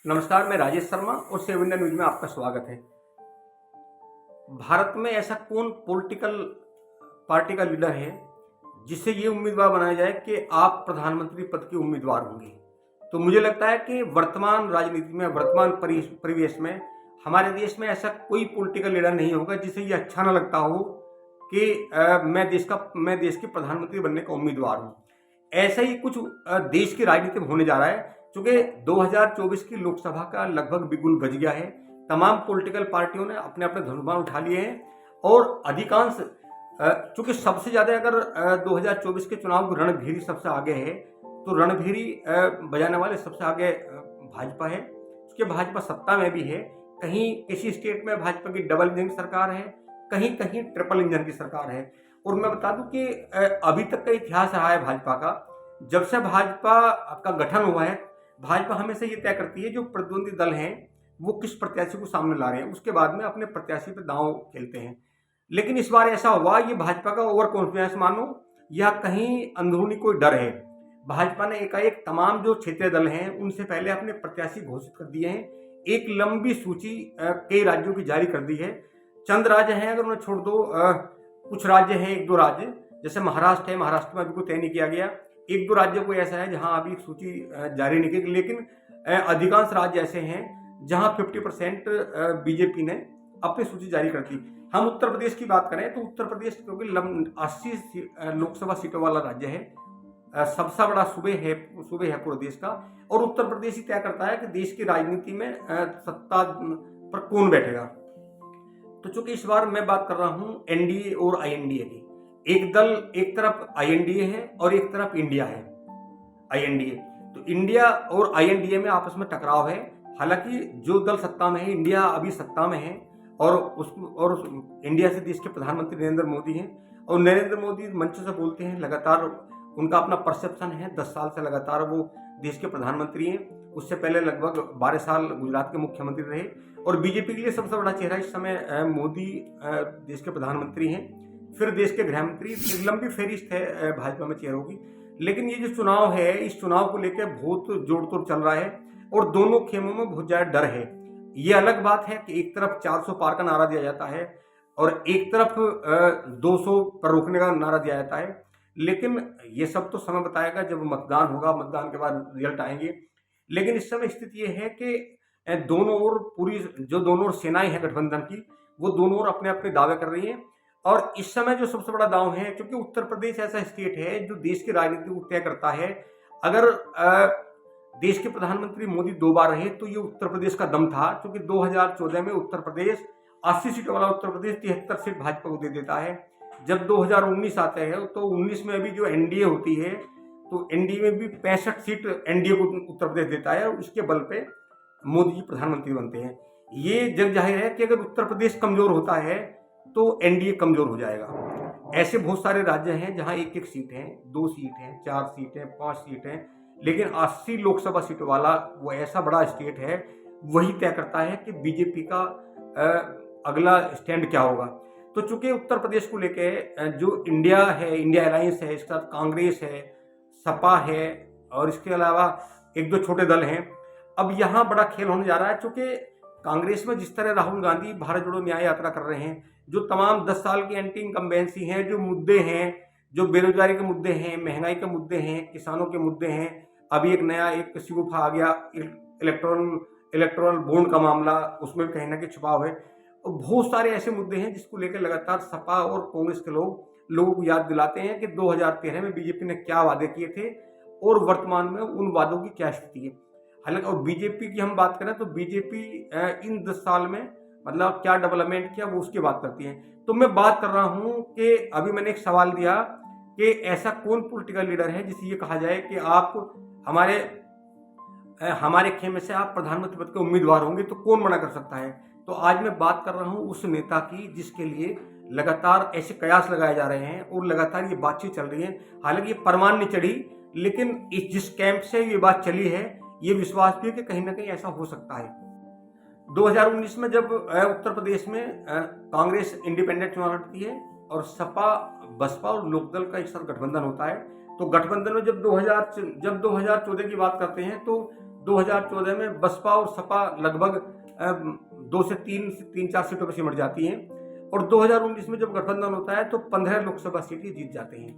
नमस्कार, मैं राजेश शर्मा और 7 इंडिया न्यूज में आपका स्वागत है। भारत में ऐसा कौन पॉलिटिकल पार्टी का लीडर है जिससे ये उम्मीदवार बनाया जाए कि आप प्रधानमंत्री पद के उम्मीदवार होंगे? तो मुझे लगता है कि वर्तमान राजनीति में, वर्तमान परिवेश में हमारे देश में ऐसा कोई पॉलिटिकल लीडर नहीं होगा जिसे ये अच्छा ना लगता हो कि मैं देश के प्रधानमंत्री बनने का उम्मीदवार हूँ। ऐसा ही कुछ देश की राजनीति में होने जा रहा है। चूंकि 2024 की लोकसभा का लगभग बिगुल बज गया है, तमाम पॉलिटिकल पार्टियों ने अपने अपने धनुष्मान उठा लिए हैं और अधिकांश चूंकि सबसे ज्यादा अगर 2024 के चुनाव की रणभेरी सबसे आगे है तो रणभेरी बजाने वाले सबसे आगे भाजपा है। क्योंकि भाजपा सत्ता में भी है, कहीं किसी स्टेट में भाजपा की डबल इंजन की सरकार है, कहीं कहीं ट्रिपल इंजन की सरकार है। और मैं बता दूं कि अभी तक का इतिहास रहा है भाजपा का, जब से भाजपा का गठन हुआ है, भाजपा हमेशा ये तय करती है जो प्रतिद्वंदी दल हैं वो किस प्रत्याशी को सामने ला रहे हैं, उसके बाद में अपने प्रत्याशी पर दांव खेलते हैं। लेकिन इस बार ऐसा हुआ, ये भाजपा का ओवर कॉन्फिडेंस मानो या कहीं अंदरूनी कोई डर है। भाजपा ने एकाएक तमाम जो क्षेत्रीय दल हैं उनसे पहले अपने प्रत्याशी घोषित कर दिए हैं। एक लंबी सूची कई राज्यों की जारी कर दी है। चंद राज्य हैं, अगर उन्हें छोड़ दो, कुछ राज्य हैं, एक दो राज्य जैसे महाराष्ट्र है, महाराष्ट्र में अभी कोई तय नहीं किया गया। एक दो राज्य कोई ऐसा है जहां अभी सूची जारी नहीं की, लेकिन अधिकांश राज्य ऐसे हैं जहां 50% बीजेपी ने अपनी सूची जारी कर दी। हम उत्तर प्रदेश की बात करें तो उत्तर प्रदेश क्योंकि 80 लोकसभा सीटों वाला राज्य है, सबसे बड़ा सूबे है पूरे देश का, और उत्तर प्रदेश ही तय करता है कि देश की राजनीति में सत्ता पर कौन बैठेगा। तो चूंकि इस बार मैं बात कर रहा हूं एनडीए और आईएनडीए की, एक तरफ आईएनडीए है और एक तरफ इंडिया है आईएनडीए। तो इंडिया और आईएनडीए में आपस में टकराव है। हालांकि जो दल सत्ता में है, इंडिया अभी सत्ता में है और इंडिया से देश के प्रधानमंत्री नरेंद्र मोदी हैं, और नरेंद्र मोदी मंच से बोलते हैं, लगातार उनका अपना परसेप्शन है, 10 साल से लगातार वो देश के प्रधानमंत्री हैं। उससे पहले लगभग 12 साल गुजरात के मुख्यमंत्री रहे, और बीजेपी के लिए सबसे बड़ा चेहरा इस समय मोदी देश के प्रधानमंत्री हैं, फिर देश के गृह मंत्री। लंबी फेरिस्त है भाजपा में चेहरों की। लेकिन ये जो चुनाव है, इस चुनाव को लेकर बहुत जोड़ तोड़ चल रहा है और दोनों खेमों में बहुत ज्यादा डर है। ये अलग बात है कि एक तरफ 400 पार का नारा दिया जाता है और एक तरफ 200 पर रोकने का नारा दिया जाता है। लेकिन ये सब तो समय बताएगा, जब मतदान होगा, मतदान के बाद रिजल्ट आएंगे। लेकिन इस समय स्थिति ये है कि दोनों ओर सेनाएं हैं गठबंधन की, वो दोनों ओर अपने अपने दावे कर रही हैं। और इस समय जो सबसे बड़ा दांव है, क्योंकि उत्तर प्रदेश ऐसा स्टेट है जो देश की राजनीति को तय करता है। अगर देश के प्रधानमंत्री मोदी 2 बार रहे तो ये उत्तर प्रदेश का दम था, क्योंकि 2014 में उत्तर प्रदेश 80 सीटों वाला उत्तर प्रदेश 73 सीट भाजपा को दे देता है। जब 2019 आता है तो 19 में अभी जो एनडीए होती है, तो एनडीए में भी 65 सीट एनडीए को उत्तर प्रदेश देता है, और इसके बल पे मोदी जी प्रधानमंत्री बनते हैं। ये जग जाहिर है कि अगर उत्तर प्रदेश कमजोर होता है तो एनडीए कमजोर हो जाएगा। ऐसे बहुत सारे राज्य हैं जहां एक एक सीट है, 2 सीट है, 4 सीट है, 5 सीट है, लेकिन 80 लोकसभा सीटों वाला वो ऐसा बड़ा स्टेट है, वही तय करता है कि बीजेपी का अगला स्टैंड क्या होगा। तो चूंकि उत्तर प्रदेश को लेके जो इंडिया है, इंडिया अलायंस है, इसके साथ कांग्रेस है, सपा है, और इसके अलावा एक दो छोटे दल हैं। अब यहाँ बड़ा खेल होने जा रहा है, चूंकि कांग्रेस में जिस तरह राहुल गांधी भारत जोड़ो न्याय यात्रा कर रहे हैं, जो तमाम 10 साल की एंटी इनकम्बेंसी हैं, जो मुद्दे हैं, जो बेरोजगारी के मुद्दे हैं, महंगाई के मुद्दे हैं, किसानों के मुद्दे हैं, अभी एक नया शिगुफा आ गया, इलेक्टोरल बॉन्ड का मामला, उसमें भी कहीं ना कहीं छुपाव है। और बहुत सारे ऐसे मुद्दे हैं जिसको लेकर लगातार सपा और कांग्रेस के लोगों को याद दिलाते हैं कि 2013 में बीजेपी ने क्या वादे किए थे और वर्तमान में उन वादों की क्या स्थिति है। हालांकि और बीजेपी की हम बात करें तो बीजेपी इन 10 साल में मतलब क्या डेवलपमेंट किया वो उसकी बात करती है। तो मैं बात कर रहा हूं कि अभी मैंने एक सवाल दिया कि ऐसा कौन पॉलिटिकल लीडर है जिसे ये कहा जाए कि आप हमारे खेमे से आप प्रधानमंत्री पद के उम्मीदवार होंगे, तो कौन मना कर सकता है। तो आज मैं बात कर रहा हूं उस नेता की जिसके लिए लगातार ऐसे कयास लगाए जा रहे हैं और लगातार ये बातचीत चल रही है। हालांकि ये परवान नहीं चढ़ी, लेकिन जिस कैंप से ये बात चली है, ये विश्वास भी है कि कहीं ना कहीं ऐसा हो सकता है। 2019 में जब उत्तर प्रदेश में कांग्रेस इंडिपेंडेंट चुनाव लड़ती है और सपा, बसपा और लोकदल का एक साथ गठबंधन होता है, तो गठबंधन में जब 2014 की बात करते हैं तो 2014 में बसपा और सपा लगभग 2 से 3-4 सीटों पर सिमट जाती हैं, और 2019 में जब गठबंधन होता है तो 15 लोकसभा सीटें जीत जाते हैं।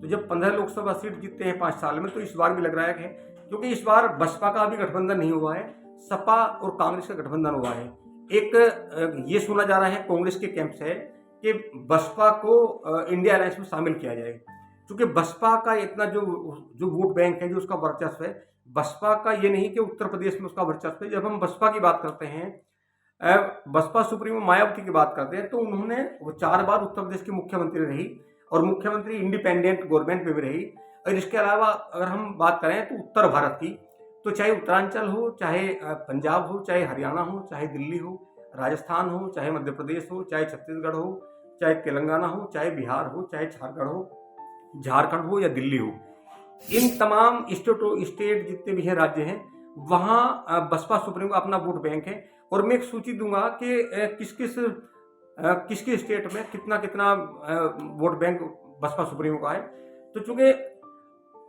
तो जब 15 लोकसभा सीट जीतते हैं 5 साल में, तो इस बार भी लग रहा है क्योंकि इस बार बसपा का अभी गठबंधन नहीं हुआ है, सपा और कांग्रेस का गठबंधन हुआ है। एक ये सुना जा रहा है कांग्रेस के कैंप से कि बसपा को इंडिया अलायंस में शामिल किया जाए, क्योंकि बसपा का इतना जो वोट बैंक है, जो उसका वर्चस्व है, बसपा का ये नहीं कि उत्तर प्रदेश में उसका वर्चस्व है। जब हम बसपा की बात करते हैं, बसपा सुप्रीमो मायावती की बात करते हैं, तो उन्होंने वो 4 बार उत्तर प्रदेश की मुख्यमंत्री रही और मुख्यमंत्री इंडिपेंडेंट गवर्नमेंट में भी रही। और इसके अलावा अगर हम बात करें तो उत्तर भारत की, तो चाहे उत्तरांचल हो, चाहे पंजाब हो, चाहे हरियाणा हो, चाहे दिल्ली हो, राजस्थान हो, चाहे मध्य प्रदेश हो, चाहे छत्तीसगढ़ हो, चाहे तेलंगाना हो, चाहे बिहार हो, चाहे झारखंड हो या दिल्ली हो, इन तमाम स्टेट जितने भी हैं, राज्य हैं, वहाँ बसपा सुप्रीमो का अपना वोट बैंक है। और मैं एक सूची दूंगा कि किस स्टेट में कितना कितना वोट बैंक बसपा सुप्रीमो का है। तो चूंकि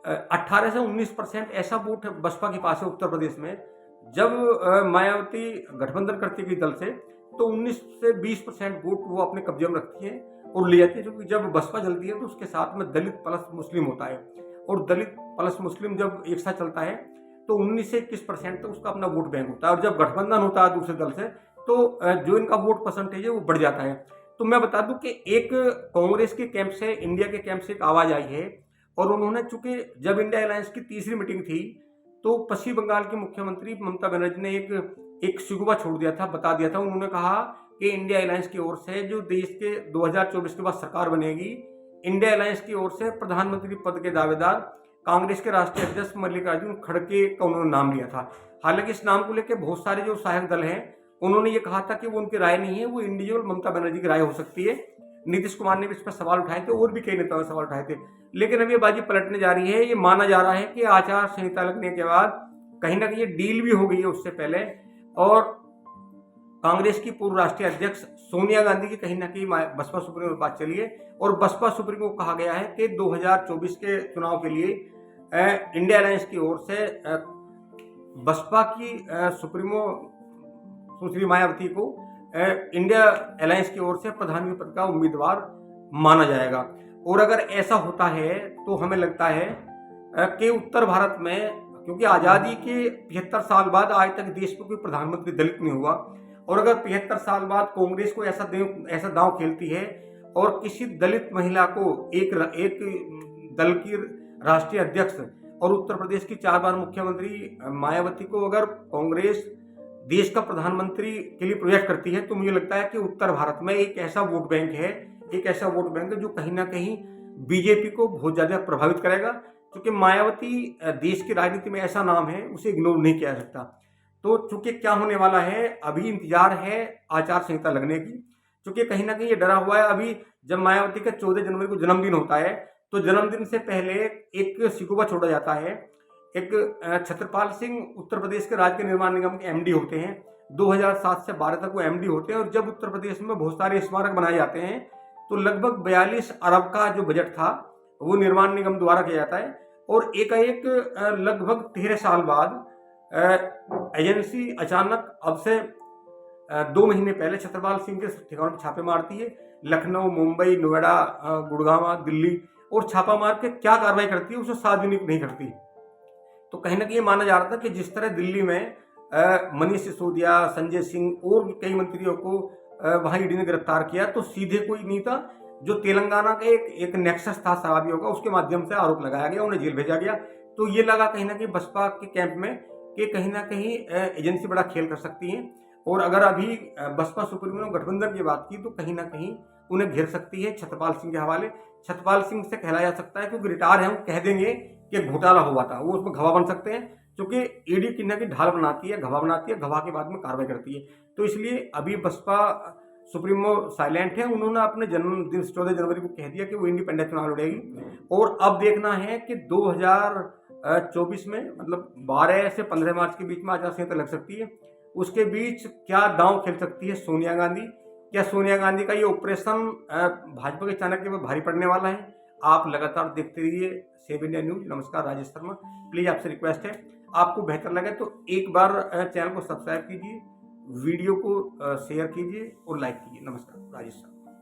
18 से 19% ऐसा वोट बसपा के पास है उत्तर प्रदेश में। जब मायावती गठबंधन करती गई दल से, तो 19 से 20% वोट वो अपने कब्जे में रखती है और ले जाती है, क्योंकि जब बसपा चलती है तो उसके साथ में दलित प्लस मुस्लिम होता है, और दलित प्लस मुस्लिम जब एक साथ चलता है तो 19 से 21% तक उसका अपना वोट बैंक होता है। और जब गठबंधन होता है दूसरे दल से, तो जो इनका वोट परसेंटेज है वो बढ़ जाता है। तो मैं बता दूं कि एक कांग्रेस के कैंप से, इंडिया के कैंप से एक आवाज आई है, और उन्होंने, चूंकि जब इंडिया अलायंस की तीसरी मीटिंग थी, तो पश्चिम बंगाल की मुख्यमंत्री ममता बनर्जी ने एक शिकवा छोड़ दिया था, बता दिया था। उन्होंने कहा कि इंडिया अलायंस की ओर से जो देश के 2024 के बाद सरकार बनेगी, इंडिया अलायंस की ओर से प्रधानमंत्री पद के दावेदार कांग्रेस के राष्ट्रीय अध्यक्ष मल्लिकार्जुन खड़गे का उन्होंने नाम लिया था। हालांकि इस नाम को लेकर बहुत सारे जो सहायक दल हैं, उन्होंने ये कहा था कि वो उनकी राय नहीं है, वो इंडिविजुअल ममता बनर्जी की राय हो सकती है। नीतीश कुमार ने भी इस पर सवाल उठाए थे, और भी कई नेताओं ने सवाल उठाए थे। लेकिन अब ये बाजी पलटने जा रही है। ये माना जा रहा है कि आचार संहिता लगने के बाद कहीं ना कहीं ये डील भी हो गई है उससे पहले, और कांग्रेस की पूर्व राष्ट्रीय अध्यक्ष सोनिया गांधी की कहीं ना कहीं बसपा सुप्रीमो में बात चली है, और बसपा सुप्रीमो को कहा गया है कि 2024 के चुनाव के लिए इंडिया अलायंस की ओर से बसपा की सुप्रीमो सुश्री मायावती को इंडिया अलायंस की ओर से प्रधानमंत्री पद का उम्मीदवार माना जाएगा। और अगर ऐसा होता है तो हमें लगता है कि उत्तर भारत में, क्योंकि आज़ादी के 75 साल बाद आज तक देश में कोई प्रधानमंत्री दलित नहीं हुआ, और अगर 75 साल बाद कांग्रेस को ऐसा दांव खेलती है और किसी दलित महिला को एक दल की राष्ट्रीय अध्यक्ष और उत्तर प्रदेश की 4 बार मुख्यमंत्री मायावती को अगर कांग्रेस देश का प्रधानमंत्री के लिए प्रोजेक्ट करती है, तो मुझे लगता है कि उत्तर भारत में एक ऐसा वोट बैंक है जो कहीं ना कहीं बीजेपी को बहुत ज्यादा प्रभावित करेगा, क्योंकि मायावती देश की राजनीति में ऐसा नाम है, उसे इग्नोर नहीं किया जा सकता। तो चूंकि क्या होने वाला है, अभी इंतजार है आचार संहिता लगने की, क्योंकि कहीं ना कहीं ये डरा हुआ है। अभी जब मायावती का 14 जनवरी को जन्मदिन होता है, तो जन्मदिन से पहले एक शिकवा छोड़ा जाता है। एक छत्रपाल सिंह उत्तर प्रदेश के राज्य के निर्माण निगम के एमडी होते हैं, 2007 से 12 तक वो एमडी होते हैं। और जब उत्तर प्रदेश में बहुत सारे स्मारक बनाए जाते हैं, तो लगभग 42 अरब का जो बजट था वो निर्माण निगम द्वारा किया जाता है। और एकाएक लगभग 13 साल बाद एजेंसी अचानक अब से 2 महीने पहले छत्रपाल सिंह के ठिकानों पर छापे मारती है। लखनऊ, मुंबई, नोएडा, गुड़गांव, दिल्ली, और छापा मार के क्या कार्रवाई करती है, उसे सार्वजनिक नहीं करती। तो कहीं ना कहीं माना जा रहा था कि जिस तरह दिल्ली में मनीष सिसोदिया, संजय सिंह और कई मंत्रियों को वहां ईडी ने गिरफ्तार किया, तो सीधे कोई नहीं था। जो तेलंगाना का एक नेक्सस था शराबियों का, उसके माध्यम से आरोप लगाया गया, उन्हें जेल भेजा गया। तो ये लगा कहीं ना कहीं बसपा के कैंप में कि कहीं ना कहीं एजेंसी बड़ा खेल कर सकती है। और अगर अभी बसपा सुप्रीमो ने गठबंधन की बात की, तो कहीं ना कहीं उन्हें घेर सकती है छत्रपाल सिंह के हवाले। छत्रपाल सिंह से कहला जा सकता है, क्योंकि रिटायर है, वो कह देंगे कि घोटाला हुआ था, वो उसमें गवाह बन सकते हैं, क्योंकि ईडी किन्ना की ढाल बनाती है, गवाह बनाती है, गवाह के बाद में कार्रवाई करती है। तो इसलिए अभी बसपा सुप्रीमो साइलेंट है। उन्होंने अपने जन्मदिन 14 जनवरी को कह दिया कि वो इंडिपेंडेंट चुनाव लड़ेगी, और अब देखना है कि 2024 में, मतलब 12 से 15 मार्च के बीच में आचार संहिता लग सकती है। उसके बीच क्या दांव खेल सकती है सोनिया गांधी? क्या सोनिया गांधी का ये ऑपरेशन भाजपा के चाणक्य पर भारी पड़ने वाला है? आप लगातार देखते रहिए सेव इंडिया न्यूज। नमस्कार, राजेश शर्मा। प्लीज आपसे रिक्वेस्ट है, आपको बेहतर लगे तो एक बार चैनल को सब्सक्राइब कीजिए, वीडियो को शेयर कीजिए और लाइक कीजिए। नमस्कार। राजेश साहब।